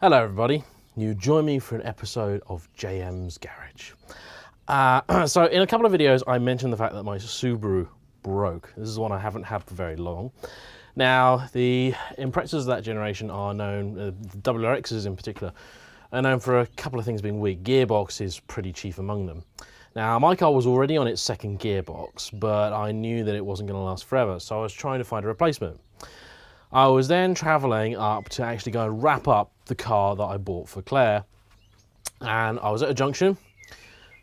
Hello everybody, you join me for an episode of JayEmm's Garage. So in a couple of videos I mentioned the fact that my Subaru broke. This is one I haven't had for very long. Now the Imprezas of that generation are known, the WRXs in particular, are known for a couple of things being weak. Gearbox is pretty chief among them. Now my car was already on its second gearbox, but I knew that it wasn't going to last forever, so I was trying to find a replacement. I was then travelling up to actually go and wrap up the car that I bought for Claire. And I was at a junction,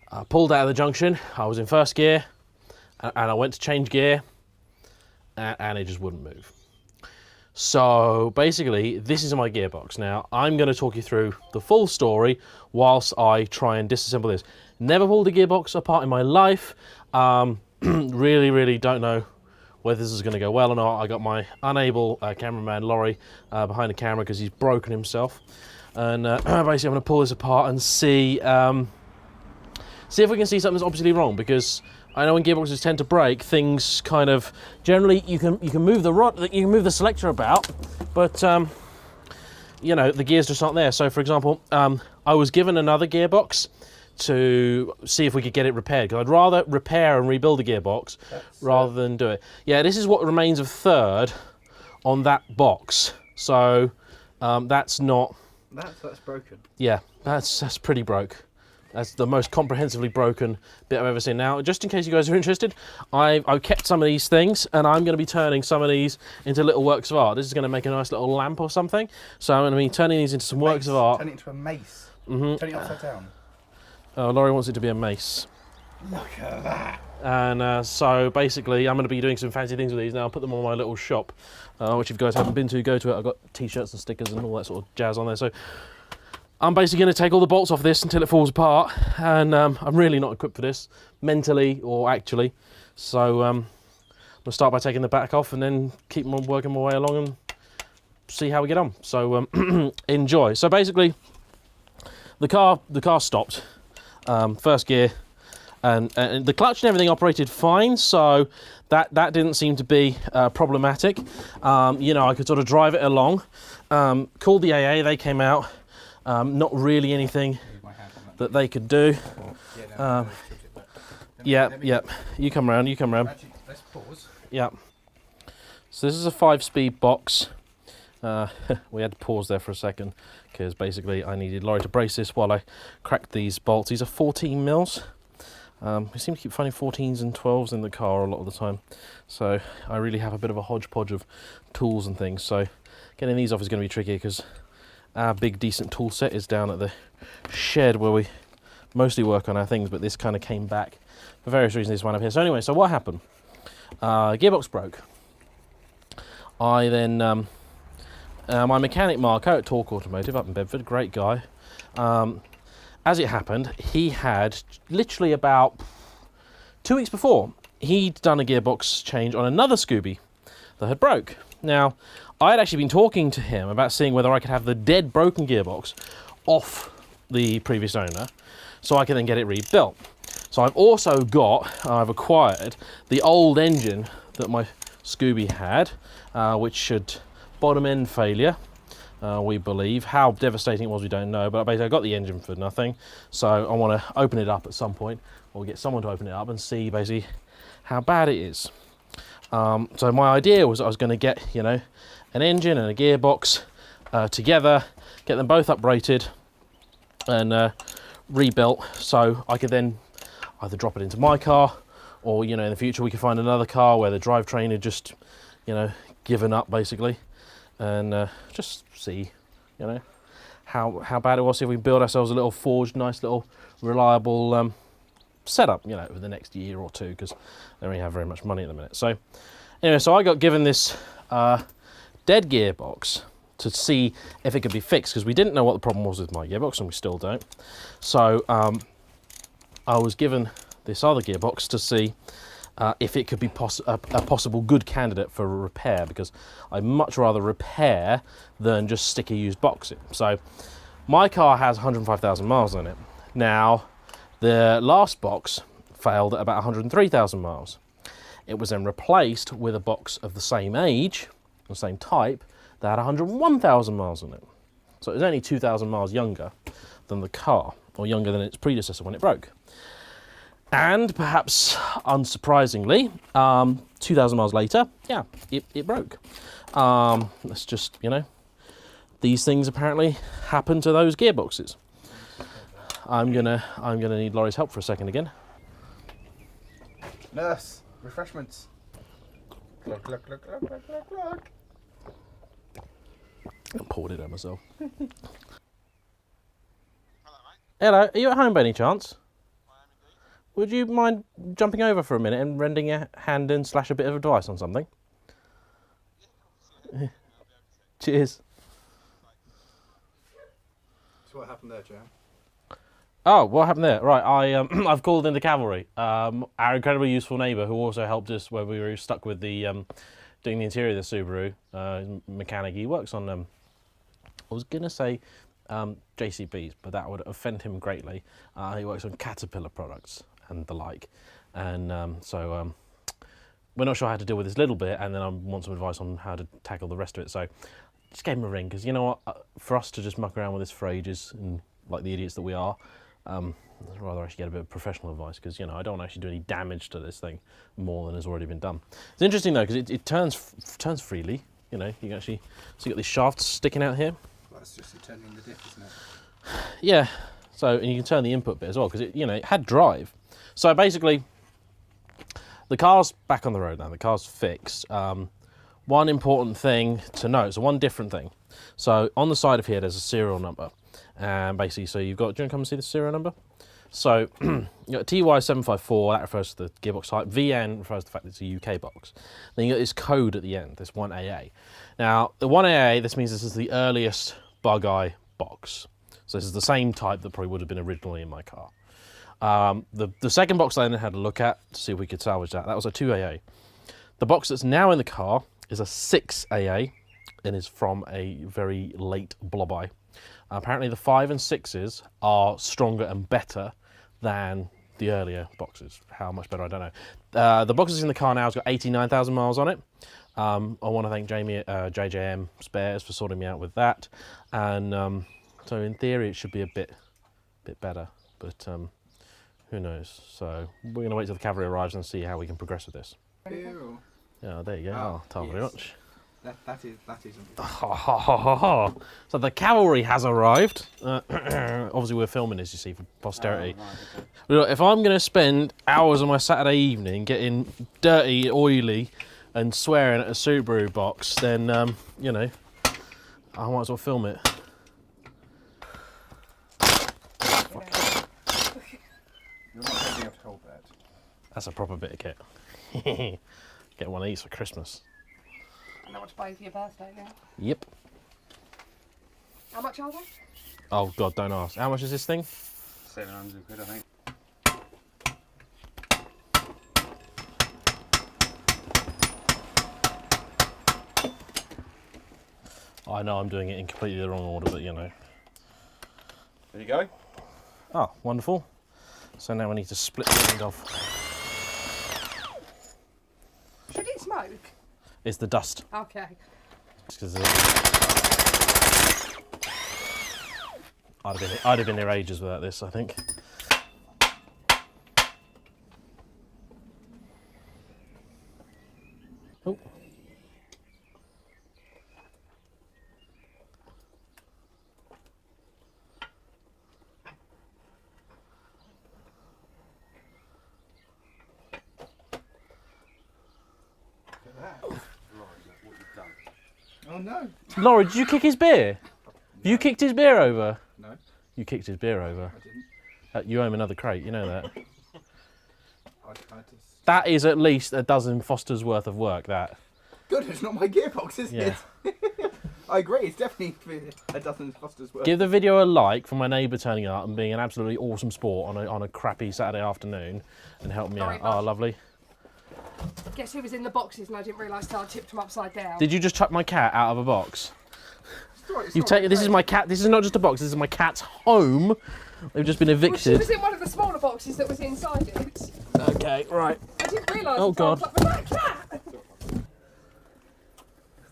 I pulled out of the junction, I was in first gear, and I went to change gear, and it just wouldn't move. So basically, this is my gearbox. Now, I'm going to talk you through the full story whilst I try and disassemble this. Never pulled a gearbox apart in my life. Really don't know whether this is going to go well or not. I got my unable cameraman Laurie behind the camera because he's broken himself, and basically I'm going to pull this apart and see if we can see something that's obviously wrong, because I know when gearboxes tend to break, things kind of generally you can move the rod, you can move the selector about, but you know, the gears just aren't there. So for example, I was given another gearbox to see if we could get it repaired, because I'd rather repair and rebuild the gearbox rather than do it. Yeah, this is what remains of third on that box. So that's not... That's broken. Yeah, that's pretty broke. That's the most comprehensively broken bit I've ever seen. Now, just in case you guys are interested, I've kept some of these things, and I'm going to be turning some of these into little works of art. This is going to make a nice little lamp or something. So I'm going to be turning these into some works of art. Turn it into a mace. Mm-hmm. Turn it upside down. Oh, Laurie wants it to be a mace. Look at that. And so basically I'm going to be doing some fancy things with these now. I'll put them on my little shop, which if you guys haven't been to, go to it. I've got t-shirts and stickers and all that sort of jazz on there. So I'm basically going to take all the bolts off this until it falls apart, and I'm really not equipped for this, mentally or actually. So I'm going to start by taking the back off and then keep working my way along and see how we get on. So enjoy. So basically the car stopped. First gear, and the clutch and everything operated fine, so that didn't seem to be problematic. You know, I could sort of drive it along. Called the AA, they came out. Not really anything that they could do. Yeah. You come round. Actually, let's pause. Yeah. So this is a 5-speed box. We had to pause there for a second because basically I needed Laurie to brace this while I cracked these bolts. These are 14 mils. We seem to keep finding 14s and 12s in the car a lot of the time, so I really have a bit of a hodgepodge of tools and things. So getting these off is going to be tricky because our big decent tool set is down at the shed where we mostly work on our things, but this kind of came back for various reasons. This one up here. So anyway, so what happened? Gearbox broke. I then my mechanic Marco at Torque Automotive up in Bedford, great guy. As it happened, he had literally about 2 weeks before, he'd done a gearbox change on another Scooby that had broke. Now, I had actually been talking to him about seeing whether I could have the dead broken gearbox off the previous owner so I could then get it rebuilt. So I've acquired the old engine that my Scooby had, which should bottom end failure, we believe. How devastating it was, we don't know, but basically I got the engine for nothing, so I want to open it up at some point, or get someone to open it up and see basically how bad it is. So my idea was I was going to get, you know, an engine and a gearbox together, get them both uprated and rebuilt, so I could then either drop it into my car, or, you know, in the future we could find another car where the drivetrain had just, you know, given up basically, and just see, you know, how bad it was. See if we can build ourselves a little forged, nice little reliable setup, you know, for the next year or two, because I don't really have very much money at the minute. So anyway, so I got given this dead gearbox to see if it could be fixed, because we didn't know what the problem was with my gearbox, and we still don't. So I was given this other gearbox to see if it could be a possible good candidate for a repair, because I'd much rather repair than just stick a used box in. So my car has 105,000 miles on it. Now, the last box failed at about 103,000 miles. It was then replaced with a box of the same age, the same type, that had 101,000 miles on it. So it was only 2,000 miles younger than the car, or younger than its predecessor when it broke. And perhaps unsurprisingly, 2,000 miles later, yeah, it broke. That's just, you know, these things apparently happen to those gearboxes. I'm gonna need Laurie's help for a second again. Nurse, refreshments. Glug, glug, glug, glug, glug, glug, glug. I poured it out myself. Hello, mate. Hello, are you at home by any chance? I am indeed. Would you mind jumping over for a minute and lending a hand in / a bit of advice on something? Yeah, of course, yeah. I'll be able to. Cheers. So what happened there, Joe? Oh, what happened there? Right, I've called in the cavalry. Our incredibly useful neighbour who also helped us when we were stuck with the doing the interior of the Subaru mechanic. He works on I was gonna say JCBs, but that would offend him greatly. He works on Caterpillar products and the like, and so we're not sure how to deal with this little bit, and then I want some advice on how to tackle the rest of it. So just gave him a ring because you know what, for us to just muck around with this for ages and like the idiots that we are. I'd rather actually get a bit of professional advice because, you know, I don't want to actually do any damage to this thing more than has already been done. It's interesting though because it turns freely. You know, you can actually so you got these shafts sticking out here. Well, that's just turning the diff, isn't it? Yeah. So and you can turn the input bit as well because it had drive. So basically, the car's back on the road now. The car's fixed. One important thing to note, so one different thing. So on the side of here, there's a serial number. And basically, so you've got, do you want to come and see the serial number? So, you got TY754, that refers to the gearbox type. VN refers to the fact that it's a UK box. Then you got this code at the end, this 1AA. Now, the 1AA, this means this is the earliest bug-eye box. So this is the same type that probably would have been originally in my car. The second box I then had a look at to see if we could salvage that. That was a 2AA. The box that's now in the car is a 6AA and is from a very late blob-eye. Apparently the 5 and 6s are stronger and better than the earlier boxes. How much better, I don't know. The boxes in the car now has got 89,000 miles on it. I want to thank Jamie at JayEmm Spares for sorting me out with that. And so in theory it should be a bit better, but who knows. So we're going to wait till the cavalry arrives and see how we can progress with this. Ew. Yeah, there you go. Oh, Thank you very yes. much. That is. So the cavalry has arrived. Obviously we're filming this, you see, for posterity. Oh, right, okay. Look, if I'm going to spend hours on my Saturday evening getting dirty, oily and swearing at a Subaru box, then, you know, I might as well film it. You're not going to be able to hold that. That's a proper bit of kit. Get one of these for Christmas. I know what to buy for your birthday now. Yep. How much are they? Oh, God, don't ask. How much is this thing? 700 quid, I think. I know I'm doing it in completely the wrong order, but, you know. There you go. Oh, wonderful. So now we need to split the end off. Should it smoke? It's the dust. Okay. I'd have been here ages without this, I think. Oh. Oh no. Laurie, did you kick his beer? You kicked his beer over? No, You kicked his beer over. I didn't. You owe him another crate, you know that. I just... That is at least a dozen Foster's worth of work, that. Good, it's not my gearbox, is Yeah. it? I agree, it's definitely a dozen Foster's worth. Give the video a like for my neighbour turning up and being an absolutely awesome sport on a crappy Saturday afternoon and help me Sorry, out. Oh, bud. lovely. Guess who was in the boxes and I didn't realise till I tipped them upside down. Did you just chuck my cat out of a box? It's You've taken. This is my cat. This is not just a box. This is my cat's home. They've just been Well, she evicted. was in one of the smaller boxes that was inside it. Okay, right. I didn't realise Oh, until I was God. like, was that a cat?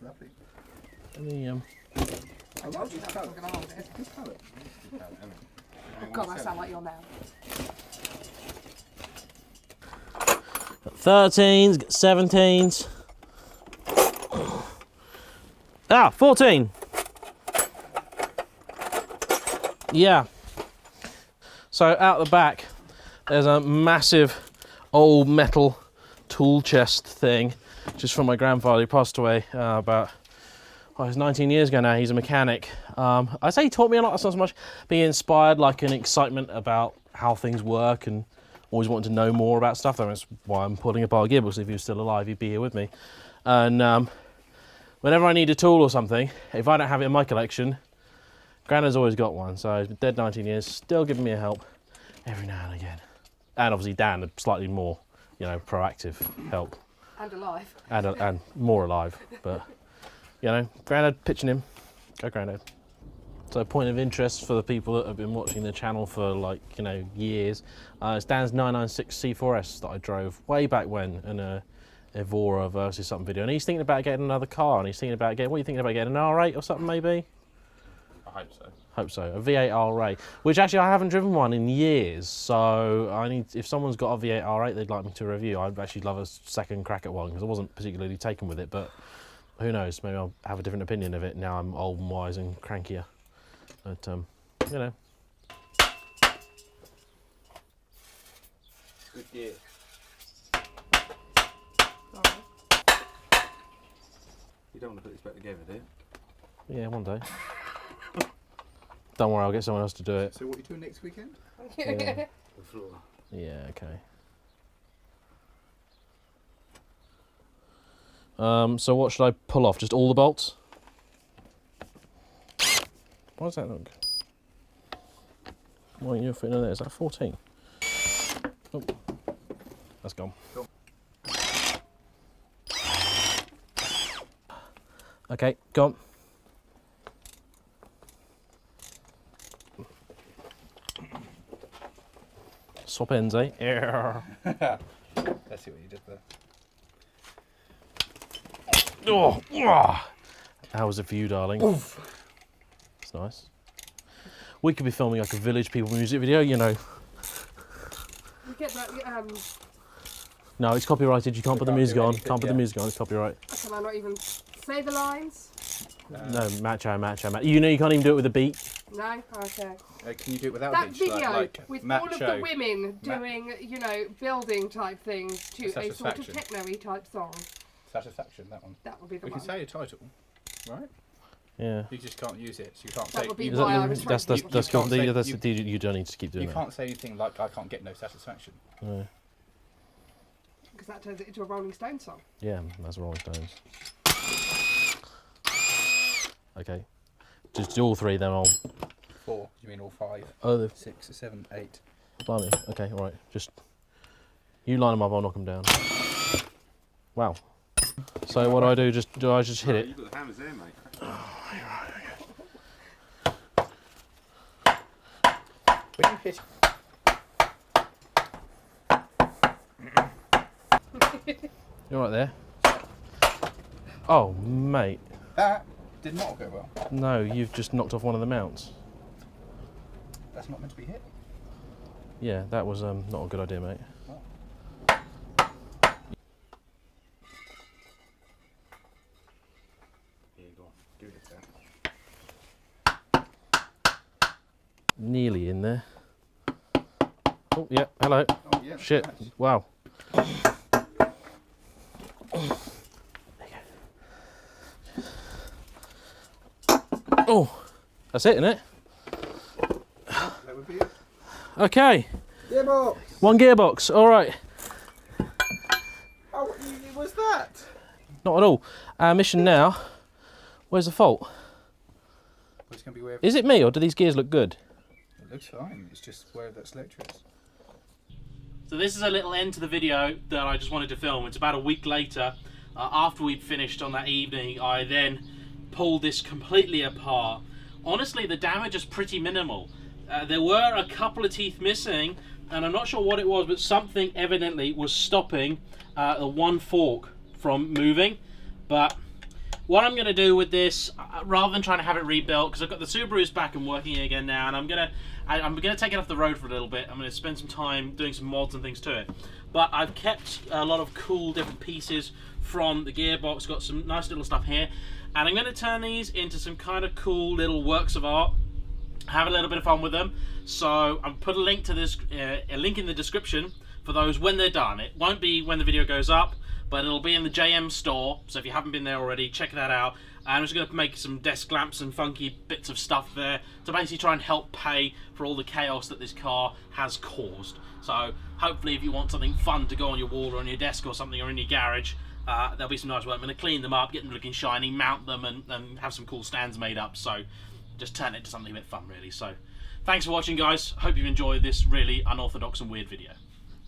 lovely. Let me, I told you that I wasn't going to hold it. Just tell it. Oh God, I sound like you're now. 13s, 17s. Ah, 14. Yeah. So out the back, there's a massive old metal tool chest thing, just from my grandfather who passed away about, well, it was 19 years ago now. He's a mechanic. I say he taught me a lot. It's not so much being inspired, like an excitement about how things work and always wanting to know more about stuff. That's why I'm pulling apart Gearbox. If he was still alive, he'd be here with me. And whenever I need a tool or something, if I don't have it in my collection, Grandad's always got one. So he's been dead 19 years, still giving me a help every now and again. And obviously Dan, slightly more, you know, proactive help. And alive. And more alive. But, you know, Grandad pitching him. Go Grandad. So point of interest for the people that have been watching the channel for, like, you know, years. It's Dan's 996 C4S that I drove way back when in a Evora versus something video. And he's thinking about getting another car, and he's thinking about getting, what are you thinking about getting, an R8 or something maybe? I hope so. Hope so. A V8 R8, which actually I haven't driven one in years. So I need, if someone's got a V8 R8 they'd like me to review, I'd actually love a second crack at one because I wasn't particularly taken with it. But who knows? Maybe I'll have a different opinion of it now I'm old and wise and crankier. But you know. Good gear. Sorry. You don't want to put this back together, do you? Yeah, one day. Don't worry, I'll get someone else to do it. So what are you doing next weekend? Yeah. The floor. Yeah, okay. So what should I pull off? Just all the bolts? Why does that look? Why aren't you fitting in there? Is that 14? Oh, that's gone. Cool. Okay, gone. Swap ends, eh? Yeah. Let's see what you did there. Oh, how was it for you, darling? Oof. It's nice. We could be filming like a Village People music video, you know. You get that, No, it's copyrighted. You can't put the music on. anything, Can't put the yeah. music on. It's copyright. can I not even say the lines? No, macho. You know you can't even do it with a beat. No? Okay. Can you do it without That a beach? video like with macho. all of the women doing, you know, building type things to a sort of Satisfaction. techno-y type song. Satisfaction, that one. That would be the We one. can say a title, right? Yeah. You just can't use it. So you can't That say. would be You, Is why I that, was that's trying that's to- that's You can't say- that's you- the, you don't need to keep doing you that. can't say anything like "I can't get no satisfaction." No. Because that turns it into a Rolling Stone song. Yeah, that's Rolling Stones. Okay. Just do all three, then I'll. 4. You mean all 5? Oh, the 6, 7, 8. blimey. Okay, all right. Just you line them up. I'll knock them down. Wow. So what do I do? Do I just hit it? You've got the hammers there, mate. When you hit, You're right there. Oh, mate. that did not go well. No, you've just knocked off one of the mounts. That's not meant to be hit. Yeah, that was not a good idea, mate. Here you go. Give it a Nearly in there. Oh, yeah. Hello. Oh, yeah. Shit. Nice. Wow. Oh, that's it, isn't it? That would be it. Okay. Gearbox! One gearbox. All right. How easy was that? Not at all. Our mission now. Where's the fault? Well, it's going to be where Is it me, or do these gears look good? it looks fine. It's just where that selector is. So this is a little end to the video that I just wanted to film. It's about a week later. After we'd finished on that evening, I then pulled this completely apart. Honestly, the damage is pretty minimal. There were a couple of teeth missing, and I'm not sure what it was, but something evidently was stopping the one fork from moving. But what I'm going to do with this, rather than trying to have it rebuilt, because I've got the Subaru's back and working again now, and I'm gonna take it off the road for a little bit. I'm going to spend some time doing some mods and things to it. But I've kept a lot of cool different pieces from the gearbox, got some nice little stuff here, and I'm going to turn these into some kind of cool little works of art, have a little bit of fun with them. So I'll put a link to this, a link in the description for those when they're done. It won't be when the video goes up, but it'll be in the JayEmm store, so if you haven't been there already, check that out. And I'm just going to make some desk lamps and funky bits of stuff there to basically try and help pay for all the chaos that this car has caused. So hopefully if you want something fun to go on your wall or on your desk or something, or in your garage, there'll be some nice work. I'm going to clean them up, get them looking shiny, mount them, and have some cool stands made up. So just turn it into something a bit fun, really. So thanks for watching, guys. Hope you've enjoyed this really unorthodox and weird video.